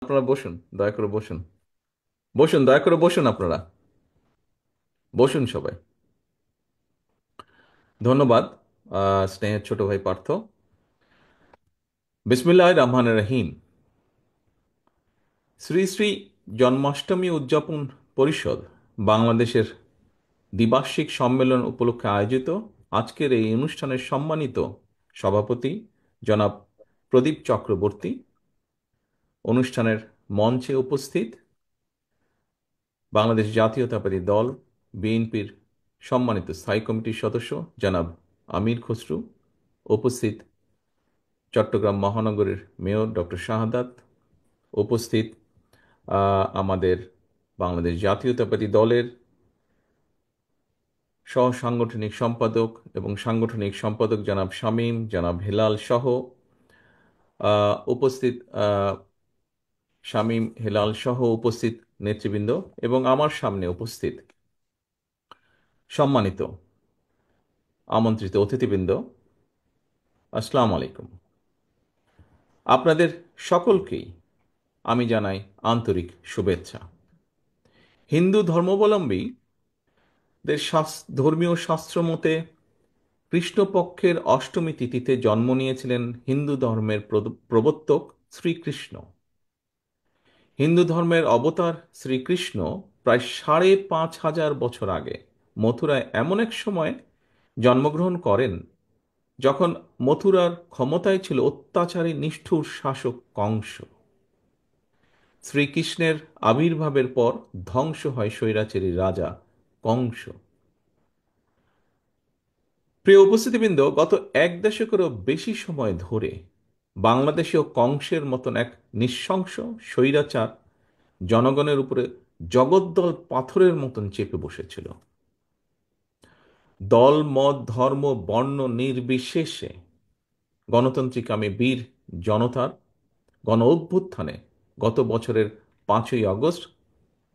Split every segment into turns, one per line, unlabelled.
আপনারা বসুন, দয়া করে বসুন। বসুন, দয়া করে বসুন, আপনারা বসুন সবাই। ধন্যবাদ। স্নেহের ছোট ভাই পার্থ। বিসমিল্লাহির রহমানির রহিম। শ্রী শ্রী জন্মাষ্টমী উদযাপন পরিষদ বাংলাদেশের দ্বিবার্ষিক সম্মেলন উপলক্ষে আয়োজিত আজকের এই অনুষ্ঠানের সম্মানিত সভাপতি জনাব প্রদীপ চক্রবর্তী, অনুষ্ঠানের মঞ্চে উপস্থিত বাংলাদেশ জাতীয়তাবাদী দল বিএনপির সম্মানিত স্থায়ী কমিটির সদস্য জনাব আমির খসরু, উপস্থিত চট্টগ্রাম মহানগরের মেয়র ডক্টর শাহাদাত, উপস্থিত আমাদের বাংলাদেশ জাতীয়তাবাদী দলের সহ সাংগঠনিক সম্পাদক এবং সাংগঠনিক সম্পাদক জনাব শামীম, জনাব হেলাল সহ উপস্থিত শামীম হেলাল সহ উপস্থিত নেতৃবৃন্দ এবং আমার সামনে উপস্থিত সম্মানিত আমন্ত্রিত অতিথিবৃন্দ, আসসালামু আলাইকুম। আপনাদের সকলকেই আমি জানাই আন্তরিক শুভেচ্ছা। হিন্দু ধর্মাবলম্বীদের ধর্মীয় শাস্ত্র মতে কৃষ্ণপক্ষের অষ্টমী তিথিতে জন্ম নিয়েছিলেন হিন্দু ধর্মের প্রবর্তক শ্রীকৃষ্ণ। হিন্দু ধর্মের অবতার শ্রীকৃষ্ণ প্রায় 5,500 বছর আগে মথুরায় এমন এক সময় জন্মগ্রহণ করেন যখন মথুরার ক্ষমতায় ছিল অত্যাচারী নিষ্ঠুর শাসক কংস। শ্রীকৃষ্ণের আবির্ভাবের পর ধ্বংস হয় স্বৈরাচারী রাজা কংস। প্রিয় উপস্থিতিবৃন্দ, গত এক দশকেরও বেশি সময় ধরে বাংলাদেশেও কংসের মতন এক নৃশংস স্বৈরাচার জনগণের উপরে জগদ্দল পাথরের মতন চেপে বসেছিল। দল মত ধর্ম বর্ণ নির্বিশেষে গণতান্ত্রিকামী বীর জনতার গণ অভ্যুত্থানে গত বছরের 5ই আগস্ট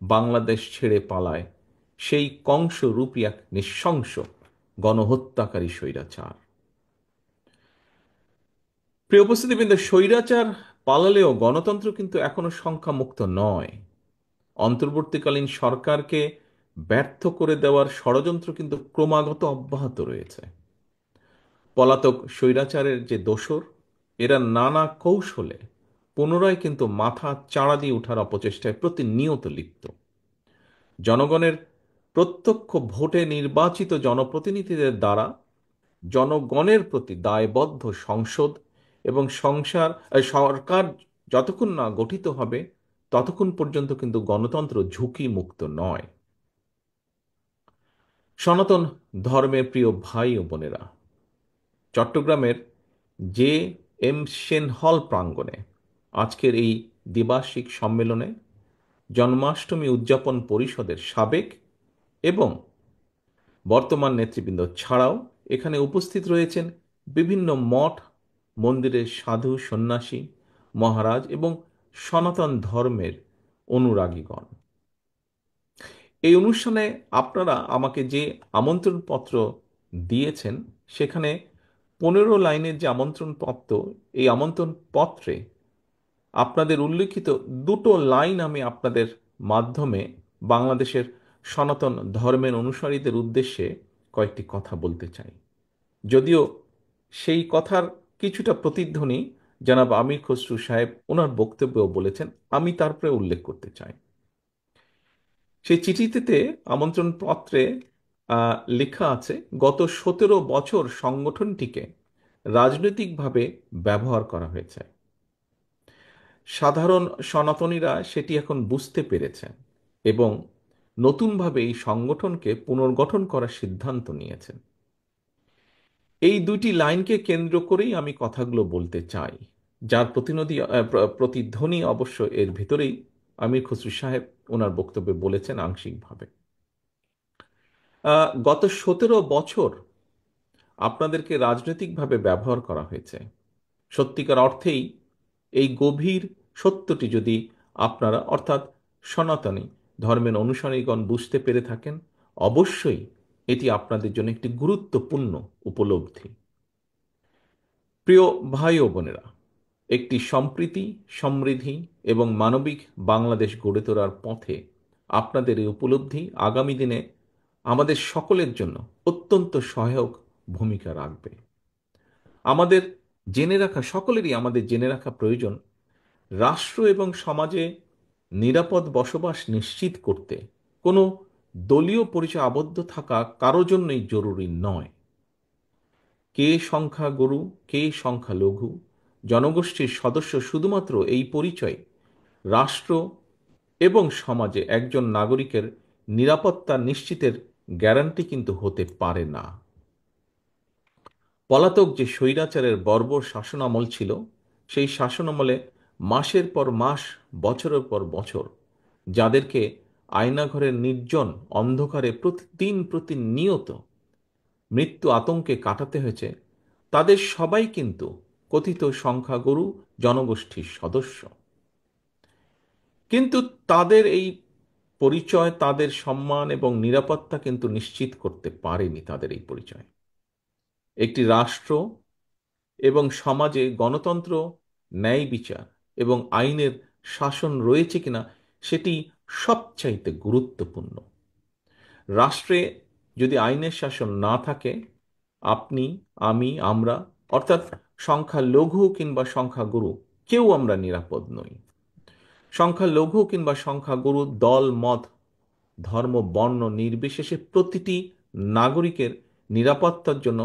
বাংলাদেশ ছেড়ে পালায় সেই কংসরূপী এক নৃশংস গণহত্যাকারী স্বৈরাচার। প্রিয় উপস্থিতিবৃন্দ, স্বৈরাচার পালালেও গণতন্ত্র কিন্তু এখনো সংখ্যামুক্ত নয়। অন্তর্বর্তীকালীন সরকারকে ব্যর্থ করে দেওয়ার ষড়যন্ত্র কিন্তু ক্রমাগত অব্যাহত রয়েছে। পলাতক স্বৈরাচারের যে দোসর, এরা নানা কৌশলে পুনরায় কিন্তু মাথা চাড়া দিয়ে ওঠার অপচেষ্টায় প্রতিনিয়ত লিপ্ত। জনগণের প্রত্যক্ষ ভোটে নির্বাচিত জনপ্রতিনিধিদের দ্বারা জনগণের প্রতি দায়বদ্ধ সংসদ এবং সরকার যতক্ষণ না গঠিত হবে ততক্ষণ পর্যন্ত কিন্তু গণতন্ত্র ঝুঁকি মুক্ত নয়। সনাতন ধর্মের প্রিয় ভাই ও বোনেরা, চট্টগ্রামের জে এম সেন হল প্রাঙ্গণে আজকের এই দ্বিবার্ষিক সম্মেলনে জন্মাষ্টমী উদযাপন পরিষদের সাবেক এবং বর্তমান নেতৃবৃন্দ ছাড়াও এখানে উপস্থিত রয়েছেন বিভিন্ন মঠ মন্দিরের সাধু সন্ন্যাসী মহারাজ এবং সনাতন ধর্মের অনুরাগীগণ। এই অনুষ্ঠানে আপনারা আমাকে যে আমন্ত্রণপত্র দিয়েছেন সেখানে 15 লাইনের যে আমন্ত্রণপত্র, এই আমন্ত্রণপত্রে আপনাদের উল্লিখিত দুটো লাইন আমি আপনাদের মাধ্যমে বাংলাদেশের সনাতন ধর্মের অনুসারীদের উদ্দেশ্যে কয়েকটি কথা বলতে চাই। যদিও সেই কথার কিছুটা প্রতিধ্বনি জনাব আমির খসরু সাহেব ওনার বক্তব্যেও বলেছেন, আমি তারপরে উল্লেখ করতে চাই। সেই চিঠিতে আমন্ত্রণপত্রে লেখা আছে, গত 17 বছর সংগঠনটিকে রাজনৈতিকভাবে ব্যবহার করা হয়েছে। সাধারণ সনাতনীরা সেটি এখন বুঝতে পেরেছেন এবং নতুনভাবে এই সংগঠনকে পুনর্গঠন করার সিদ্ধান্ত নিয়েছেন। এই দুইটি লাইনকে কেন্দ্র করেই আমি কথাগুলো বলতে চাই, যার প্রতিধ্বনি অবশ্য এর ভিতরেই আমির খসরু সাহেব ওনার বক্তব্যে বলেছেন আংশিকভাবে। গত 17 বছর আপনাদেরকে রাজনৈতিকভাবে ব্যবহার করা হয়েছে। সত্যিকার অর্থেই এই গভীর সত্যটি যদি আপনারা অর্থাৎ সনাতনী ধর্মের অনুসারীগণ বুঝতে পেরে থাকেন, অবশ্যই এটি আপনাদের জন্য একটি গুরুত্বপূর্ণ উপলব্ধি। প্রিয় ভাই ও বোনেরা, একটি সম্প্রীতি, সমৃদ্ধি এবং মানবিক বাংলাদেশ গড়ে তোলার পথে আপনাদের এই উপলব্ধি আগামী দিনে আমাদের সকলের জন্য অত্যন্ত সহায়ক ভূমিকা রাখবে। আমাদের সকলেরই আমাদের জেনে রাখা প্রয়োজন, রাষ্ট্র এবং সমাজে নিরাপদ বসবাস নিশ্চিত করতে কোনো দলীয় পরিচয় আবদ্ধ থাকা কারো জন্যই জরুরি নয়। কে সংখ্যাগুরু, কে সংখ্যালঘু, জনগোষ্ঠীর সদস্য, শুধুমাত্র এই পরিচয় রাষ্ট্র এবং সমাজে একজন নাগরিকের নিরাপত্তা নিশ্চিতের গ্যারান্টি কিন্তু হতে পারে না। পলাতক যে স্বৈরাচারের বর্বর শাসনামল ছিল, সেই শাসনামলে মাসের পর মাস, বছরের পর বছর যাদেরকে আয়নাঘরের নির্জন অন্ধকারে প্রতিনিয়ত মৃত্যু আতঙ্কে কাটাতে হয়েছে, তাদের সবাই কিন্তু কথিত সংখ্যাগুরু জনগোষ্ঠীর সদস্য। কিন্তু তাদের এই পরিচয়, তাদের সম্মান এবং নিরাপত্তা কিন্তু নিশ্চিত করতে পারেনি। তাদের এই পরিচয় একটি রাষ্ট্র এবং সমাজে গণতন্ত্র, ন্যায় বিচার এবং আইনের শাসন রয়েছে কিনা, সেটি সবচাইতে গুরুত্বপূর্ণ। রাষ্ট্রে যদি আইনের শাসন না থাকে, আপনি, আমি, আমরা, অর্থাৎ সংখ্যালঘু কিংবা সংখ্যাগুরু, কেউ আমরা নিরাপদ নই। সংখ্যালঘু কিংবা সংখ্যাগুরু, দল, মত, ধর্ম, বর্ণ নির্বিশেষে প্রতিটি নাগরিকের নিরাপত্তার জন্য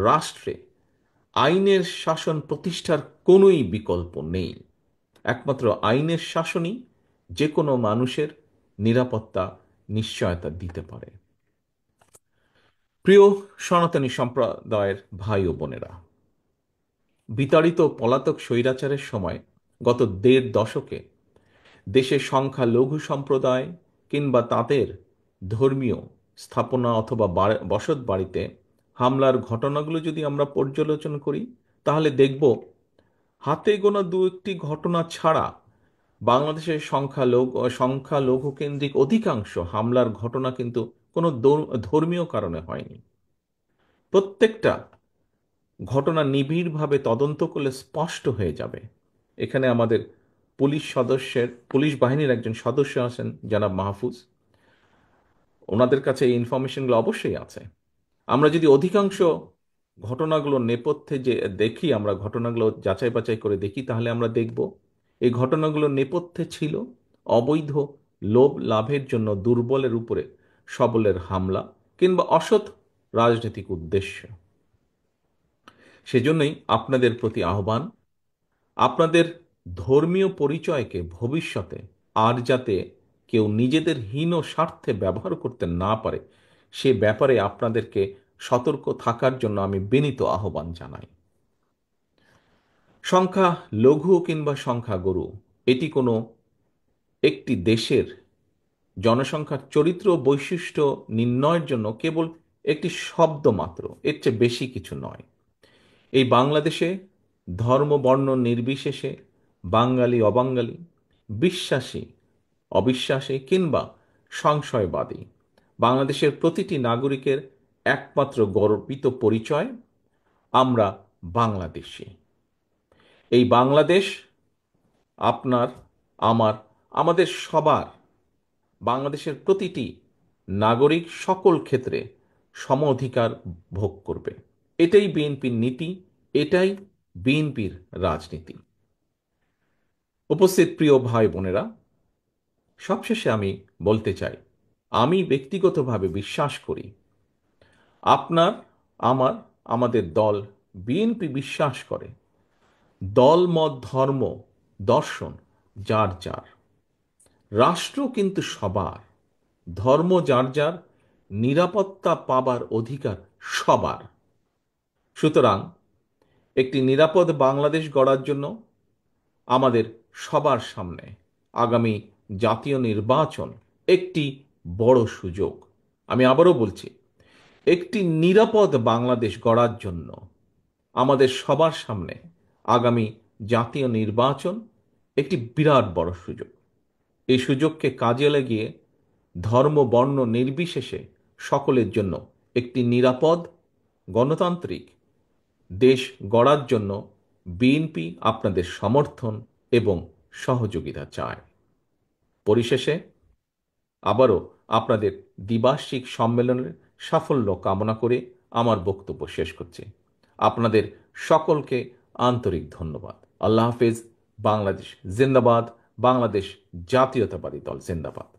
রাষ্ট্রে আইনের শাসন প্রতিষ্ঠার কোনোই বিকল্প নেই। একমাত্র আইনের শাসনই যে কোনো মানুষের নিরাপত্তা নিশ্চয়তা দিতে পারে। প্রিয় সনাতনী সম্প্রদায়ের ভাই ও বোনেরা, বিতাড়িত পলাতক স্বৈরাচারের সময় গত ১.৫ দশকে দেশের সংখ্যালঘু সম্প্রদায় কিংবা তাদের ধর্মীয় স্থাপনা অথবা বসত বাড়িতে হামলার ঘটনাগুলো যদি আমরা পর্যালোচনা করি, তাহলে দেখব হাতে গোনা দু একটি ঘটনা ছাড়া বাংলাদেশের সংখ্যালঘু কেন্দ্রিক অধিকাংশ হামলার ঘটনা কিন্তু কোনো ধর্মীয় কারণে হয়নি। প্রত্যেকটা ঘটনা নিবিড়ভাবে তদন্ত করলে স্পষ্ট হয়ে যাবে। এখানে আমাদের পুলিশ বাহিনীর একজন সদস্য আছেন, জনাব মাহফুজ, ওনাদের কাছে এই ইনফরমেশনগুলো অবশ্যই আছে। আমরা যদি অধিকাংশ ঘটনাগুলো নেপথ্যে যে দেখি, আমরা ঘটনাগুলো যাচাই বাছাই করে দেখি, তাহলে আমরা দেখব এই ঘটনাগুলো নেপথ্যে ছিল অবৈধ লোভ লাভের জন্য দুর্বলের উপরে সবলের হামলা কিংবা অসৎ রাজনৈতিক উদ্দেশ্য। সেজন্যই আপনাদের প্রতি আহ্বান, আপনাদের ধর্মীয় পরিচয়কে ভবিষ্যতে আর যাতে কেউ নিজেদের হীন স্বার্থে ব্যবহার করতে না পারে, সে ব্যাপারে আপনাদেরকে সতর্ক থাকার জন্য আমি বিনীত আহ্বান জানাই। সংখ্যা লঘু কিংবা সংখ্যাগুরু, এটি কোনো একটি দেশের জনসংখ্যার চরিত্র বৈশিষ্ট্য নির্ণয়ের জন্য কেবল একটি শব্দ মাত্র, এর চেয়ে বেশি কিছু নয়। এই বাংলাদেশে ধর্ম বর্ণ নির্বিশেষে, বাঙালি অবাঙালি, বিশ্বাসী অবিশ্বাসী কিংবা সংশয়বাদী, বাংলাদেশের প্রতিটি নাগরিকের একমাত্র গর্বিত পরিচয়, আমরা বাংলাদেশী। এই বাংলাদেশ আপনার, আমার, আমাদের সবার, বাংলাদেশের প্রতিটি নাগরিক সকল ক্ষেত্রে সম অধিকার ভোগ করবে। এটাই বিএনপির নীতি, এটাই বিএনপির রাজনীতি। উপস্থিত প্রিয় ভাই বোনেরা, সবশেষে আমি বলতে চাই, আমি ব্যক্তিগতভাবে বিশ্বাস করি, আপনার, আমার, আমাদের দল বিএনপি বিশ্বাস করে, দল মত ধর্ম দর্শন যার যার, রাষ্ট্র কিন্তু সবার, ধর্ম যার যার, নিরাপত্তা পাবার অধিকার সবার। সুতরাং একটি নিরাপদ বাংলাদেশ গড়ার জন্য আমাদের সবার সামনে আগামী জাতীয় নির্বাচন একটি বড় সুযোগ। আমি আবারও বলছি, একটি নিরাপদ বাংলাদেশ গড়ার জন্য আমাদের সবার সামনে আগামী জাতীয় নির্বাচন একটি বিরাট বড় সুযোগ। এই সুযোগকে কাজে লাগিয়ে ধর্ম বর্ণ নির্বিশেষে সকলের জন্য একটি নিরাপদ গণতান্ত্রিক দেশ গড়ার জন্য বিএনপি আপনাদের সমর্থন এবং সহযোগিতা চায়। পরিশেষে আবারও আপনাদের দ্বিবার্ষিক সম্মেলনের সাফল্য কামনা করে আমার বক্তব্য শেষ করছি। আপনাদের সকলকে আন্তরিক ধন্যবাদ। আল্লাহ হাফেজ। বাংলাদেশ জিন্দাবাদ। বাংলাদেশ জাতীয়তাবাদী দল জিন্দাবাদ।